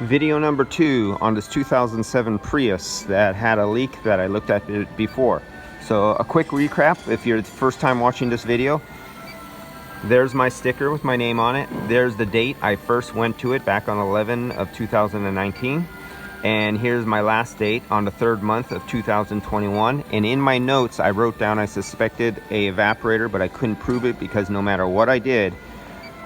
Video number 2 on this 2007 Prius that had a leak that I looked at before. So a quick recap, if you're the first time watching this video, there's my sticker with my name on it. There's the date I first went to it, back on 11 of 2019. And here's my last date on the 3rd month of 2021. And in my notes, I wrote down I suspected a evaporator, but I couldn't prove it because no matter what I did,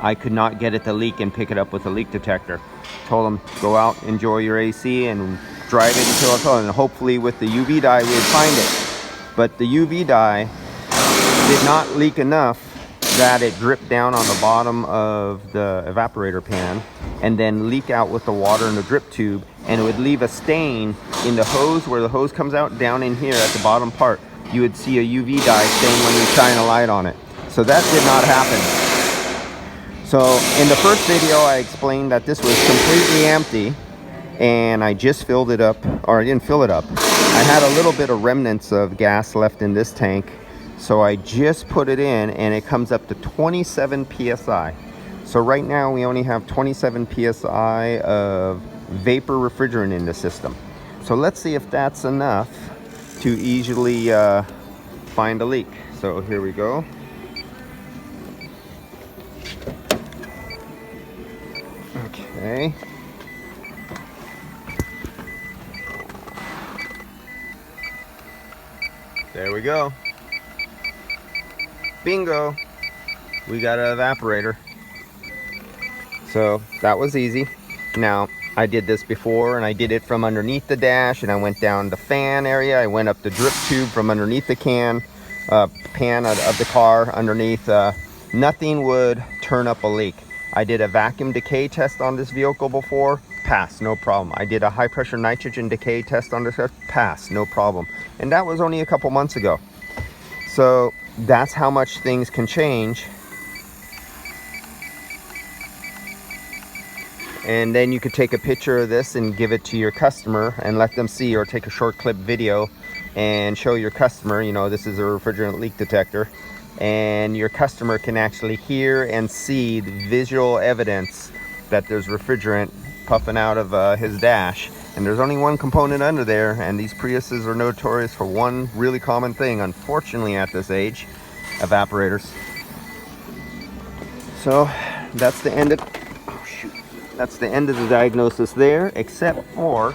I could not get it to leak and pick it up with a leak detector. Told them, go out, enjoy your AC, and drive it until it's on. And hopefully with the UV dye, we'd find it. But the UV dye did not leak enough that it dripped down on the bottom of the evaporator pan and then leak out with the water in the drip tube, and it would leave a stain in the hose where the hose comes out. Down in here at the bottom part, you would see a UV dye stain when you shine a light on it. So that did not happen. So in the first video, I explained that this was completely empty and I just filled it up, or I didn't fill it up. I had a little bit of remnants of gas left in this tank. So I just put it in and it comes up to 27 PSI. So right now we only have 27 PSI of vapor refrigerant in the system. So let's see if that's enough to easily find a leak. So here we go. Okay. There we go. Bingo. We got an evaporator. So that was easy. Now, I did this before and I did it from underneath the dash, and I went down the fan area. I went up the drip tube from underneath the pan of the car underneath. Nothing would turn up a leak. I did a vacuum decay test on this vehicle before, passed, no problem. I did a high pressure nitrogen decay test on this, passed, no problem. And that was only a couple months ago. So that's how much things can change. And then you could take a picture of this and give it to your customer and let them see, or take a short clip video and show your customer, you know, this is a refrigerant leak detector. And your customer can actually hear and see the visual evidence that there's refrigerant puffing out of his dash. And there's only one component under there, and these Priuses are notorious for one really common thing, unfortunately, at this age: evaporators. So that's the end of, oh shoot, that's the end of the diagnosis there, except for,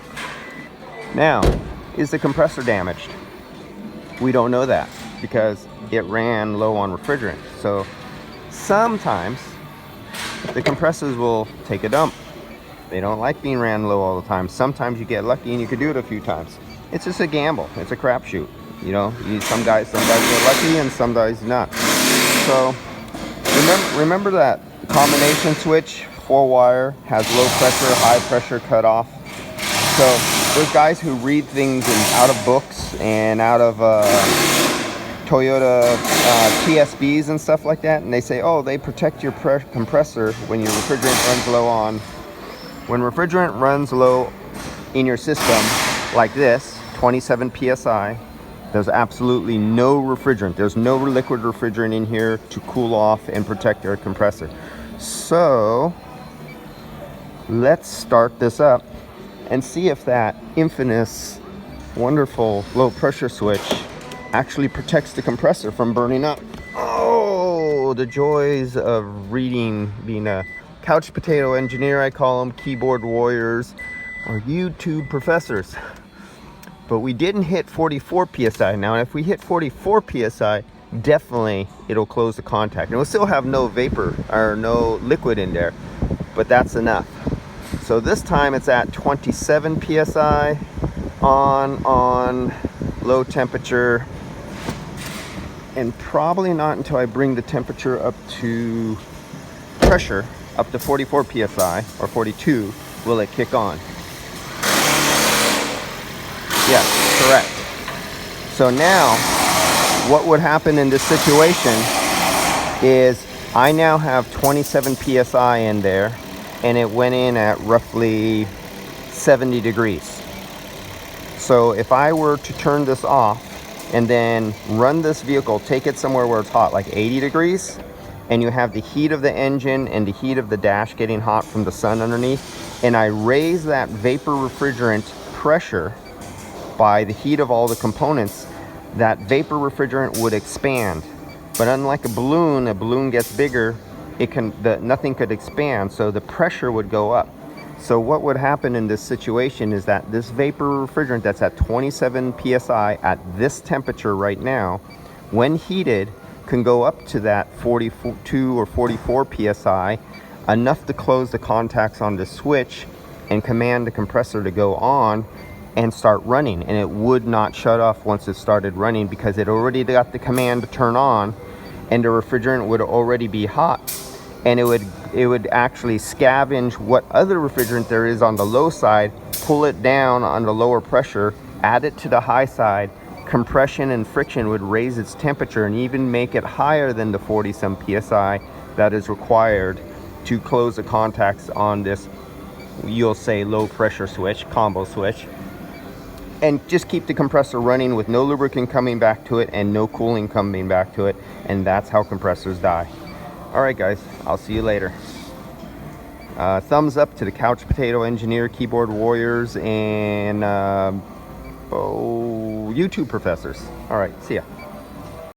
now, is the compressor damaged? We don't know that because it ran low on refrigerant. So sometimes the compressors will take a dump. They don't like being ran low all the time. Sometimes you get lucky and you could do it a few times. It's just a gamble. It's a crapshoot. You know, some guys get lucky and some guys not. So remember that combination switch, 4-wire, has low pressure, high pressure cutoff. So there's guys who read things out of books and out of Toyota TSBs and stuff like that, and they say, oh, they protect your compressor when your refrigerant runs low on. When refrigerant runs low in your system like this, 27 PSI, there's absolutely no refrigerant. There's no liquid refrigerant in here to cool off and protect your compressor. So let's start this up and see if that infamous, wonderful low pressure switch actually protects the compressor from burning up. Oh, the joys of reading, being a couch potato engineer, I call them, keyboard warriors, or YouTube professors. But we didn't hit 44 PSI. Now, if we hit 44 PSI, definitely it'll close the contact. And we'll still have no vapor or no liquid in there, but that's enough. So this time it's at 27 PSI on low temperature. And probably not until I bring the temperature up to pressure, up to 44 PSI or 42, will it kick on. Yes, correct. So now, what would happen in this situation is I now have 27 PSI in there, and it went in at roughly 70 degrees. So if I were to turn this off and then run this vehicle, take it somewhere where it's hot, like 80 degrees, and you have the heat of the engine and the heat of the dash getting hot from the sun underneath, and I raise that vapor refrigerant pressure by the heat of all the components, that vapor refrigerant would expand. But unlike a balloon gets bigger, nothing could expand, so the pressure would go up. So what would happen in this situation is that this vapor refrigerant that's at 27 psi at this temperature right now, when heated, can go up to that 42 or 44 psi, enough to close the contacts on the switch and command the compressor to go on and start running. And it would not shut off once it started running, because it already got the command to turn on, and the refrigerant would already be hot. And it would actually scavenge what other refrigerant there is on the low side, pull it down on the lower pressure, add it to the high side. Compression and friction would raise its temperature and even make it higher than the 40 some psi that is required to close the contacts on this, you'll say, low pressure switch, combo switch, and just keep the compressor running with no lubricant coming back to it and no cooling coming back to it. And that's how compressors die. All right, guys, I'll see you later. Thumbs up to the Couch Potato Engineer, Keyboard Warriors, and YouTube professors. All right, see ya.